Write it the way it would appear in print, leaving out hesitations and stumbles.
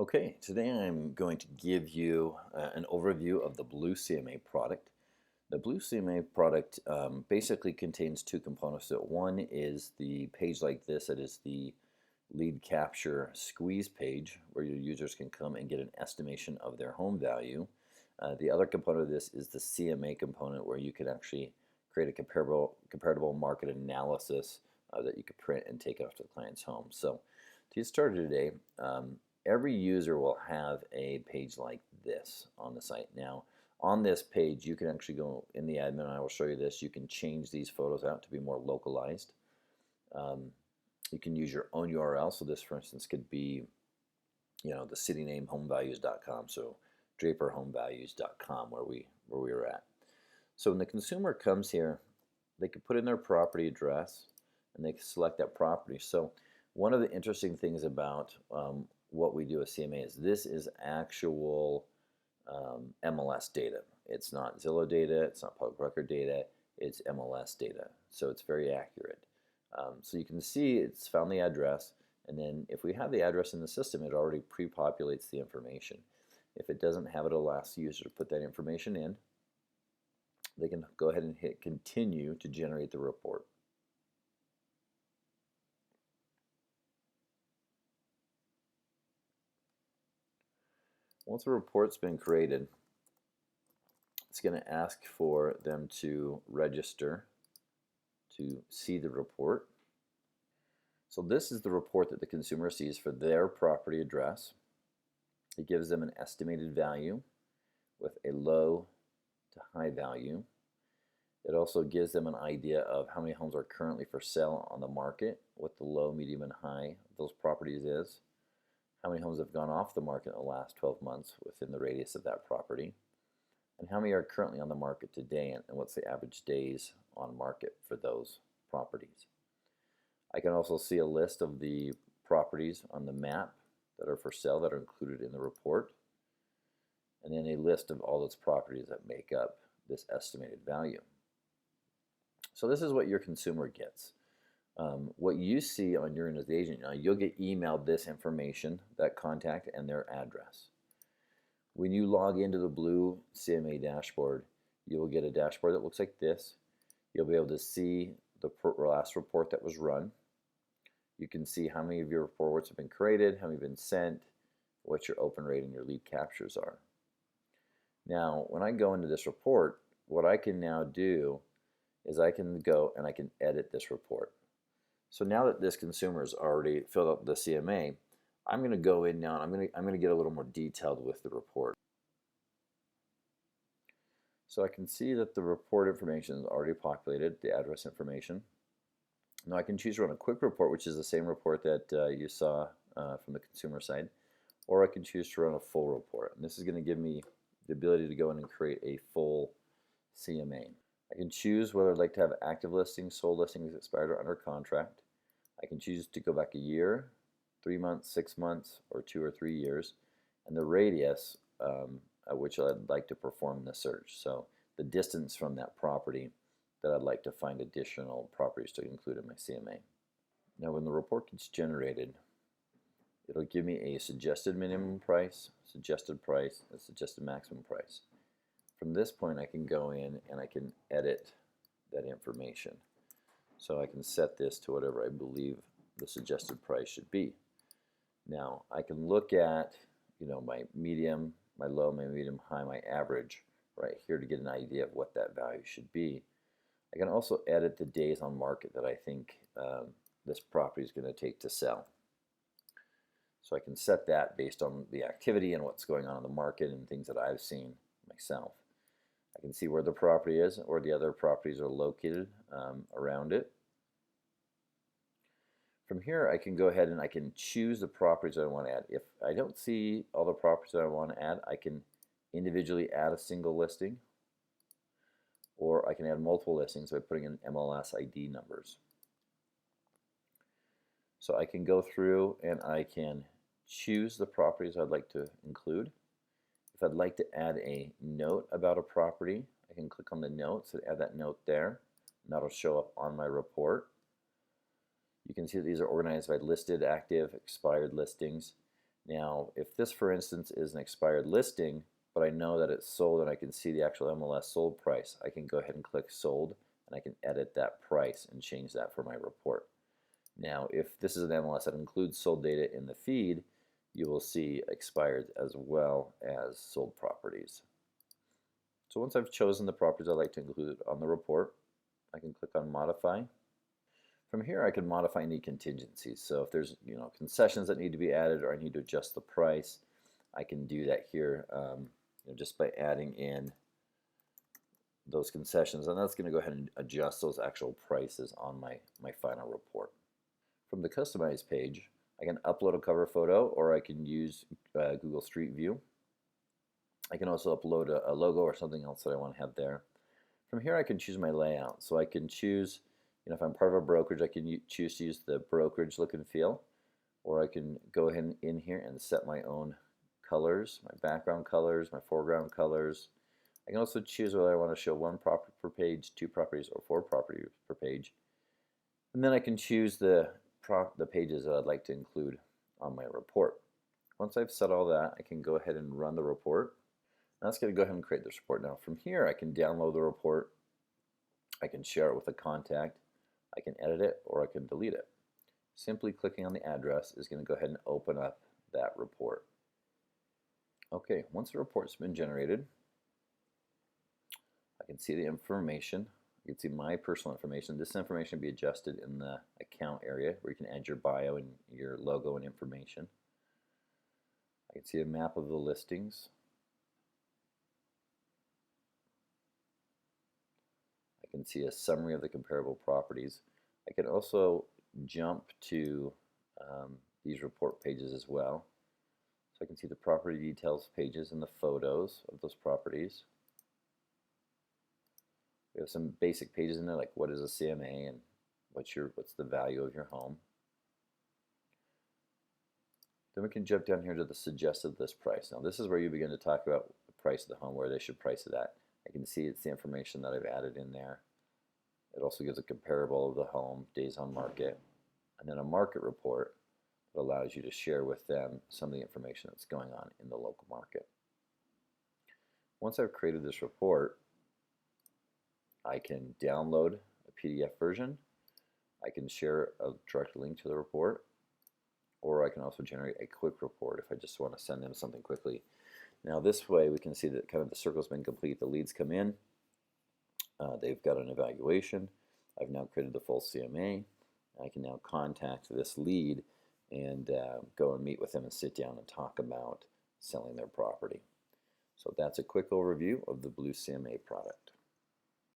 Okay, today I'm going to give you an overview of the BlueCMA product. The BlueCMA product basically contains two components to it. One is the page like this, that is the lead capture squeeze page where your users can come and get an estimation of their home value. The other component of this is the CMA component where you can actually create a comparable market analysis that you could print and take off to the client's home. So to get started today, every user will have a page like this on the site. Now, on this page, you can actually go in the admin, and I will show you this. You can change these photos out to be more localized. You can use your own URL. So this, for instance, could be, the city name homevalues.com. So draperhomevalues.com where we were at. So when the consumer comes here, they can put in their property address and they can select that property. So one of the interesting things about what we do with CMA is this is actual MLS data. It's not Zillow data, it's not public record data, it's MLS data. So it's very accurate. So you can see it's found the address, and then if we have the address in the system, it already pre-populates the information. If it doesn't have it, it'll ask the user to put that information in. They can go ahead and hit continue to generate the report. Once a report's been created, it's going to ask for them to register to see the report. So this is the report that the consumer sees for their property address. It gives them an estimated value with a low to high value. It also gives them an idea of how many homes are currently for sale on the market, what the low, medium, and high of those properties is, how many homes have gone off the market in the last 12 months within the radius of that property, and how many are currently on the market today, and what's the average days on market for those properties. I can also see a list of the properties on the map that are for sale that are included in the report, and then a list of all those properties that make up this estimated value. So this is what your consumer gets. What you see on your end as the agent, you'll get emailed this information, that contact and their address. When you log into the BlueCMA dashboard, you will get a dashboard that looks like this. You'll be able to see the last report that was run. You can see how many of your reports have been created, how many have been sent, what your open rate and your lead captures are. Now, when I go into this report, what I can now do is I can go and I can edit this report. So now that this consumer has already filled out the CMA, I'm going to go in now and I'm going to get a little more detailed with the report. So I can see that the report information is already populated, the address information. Now I can choose to run a quick report, which is the same report that you saw from the consumer side, or I can choose to run a full report. And this is going to give me the ability to go in and create a full CMA. I can choose whether I'd like to have active listings, sold listings, expired, or under contract. I can choose to go back a year, 3 months, 6 months, or 2 or 3 years, and the radius at which I'd like to perform the search. So the distance from that property that I'd like to find additional properties to include in my CMA. Now when the report gets generated, it'll give me a suggested minimum price, suggested price, and suggested maximum price. From this point I can go in and I can edit that information. So I can set this to whatever I believe the suggested price should be. Now I can look at my medium, my low, my medium, high, my average right here to get an idea of what that value should be. I can also edit the days on market that I think this property is going to take to sell. So I can set that based on the activity and what's going on in the market and things that I've seen myself. I can see where the property is, where the other properties are located around it. From here I can go ahead and I can choose the properties that I want to add. If I don't see all the properties that I want to add, I can individually add a single listing, or I can add multiple listings by putting in MLS ID numbers. So I can go through and I can choose the properties I'd like to include. If I'd like to add a note about a property, I can click on the notes and add that note there, and that'll show up on my report. You can see that these are organized by listed, active, expired listings. Now, if this, for instance, is an expired listing, but I know that it's sold and I can see the actual MLS sold price, I can go ahead and click sold, and I can edit that price and change that for my report. Now, if this is an MLS that includes sold data in the feed, you will see expired as well as sold properties. So once I've chosen the properties I'd like to include on the report, I can click on modify. From here I can modify any contingencies. So if there's concessions that need to be added, or I need to adjust the price, I can do that here just by adding in those concessions, and that's going to go ahead and adjust those actual prices on my final report. From the Customize page, I can upload a cover photo, or I can use Google Street View. I can also upload a logo or something else that I want to have there. From here I can choose my layout. So I can choose, if I'm part of a brokerage, I can choose to use the brokerage look and feel, or I can go ahead in here and set my own colors, my background colors, my foreground colors. I can also choose whether I want to show one property per page, 2 properties, or 4 properties per page. And then I can choose the pages that I'd like to include on my report. Once I've set all that, I can go ahead and run the report. And that's going to go ahead and create this report. Now from here I can download the report, I can share it with a contact, I can edit it, or I can delete it. Simply clicking on the address is going to go ahead and open up that report. Okay, once the report's been generated, I can see the information. You can see my personal information. This information will be adjusted in the account area where you can add your bio and your logo and information. I can see a map of the listings. I can see a summary of the comparable properties. I can also jump to these report pages as well. So I can see the property details pages and the photos of those properties. We have some basic pages in there, like what is a CMA and what's the value of your home. Then we can jump down here to the suggested list price. Now this is where you begin to talk about the price of the home, where they should price it at. I can see it's the information that I've added in there. It also gives a comparable of the home, days on market, and then a market report that allows you to share with them some of the information that's going on in the local market. Once I've created this report, I can download a PDF version, I can share a direct link to the report, or I can also generate a quick report if I just want to send them something quickly. Now this way we can see that kind of the circle's been complete. The leads come in, they've got an evaluation, I've now created the full CMA, I can now contact this lead and go and meet with them and sit down and talk about selling their property. So that's a quick overview of the BlueCMA product.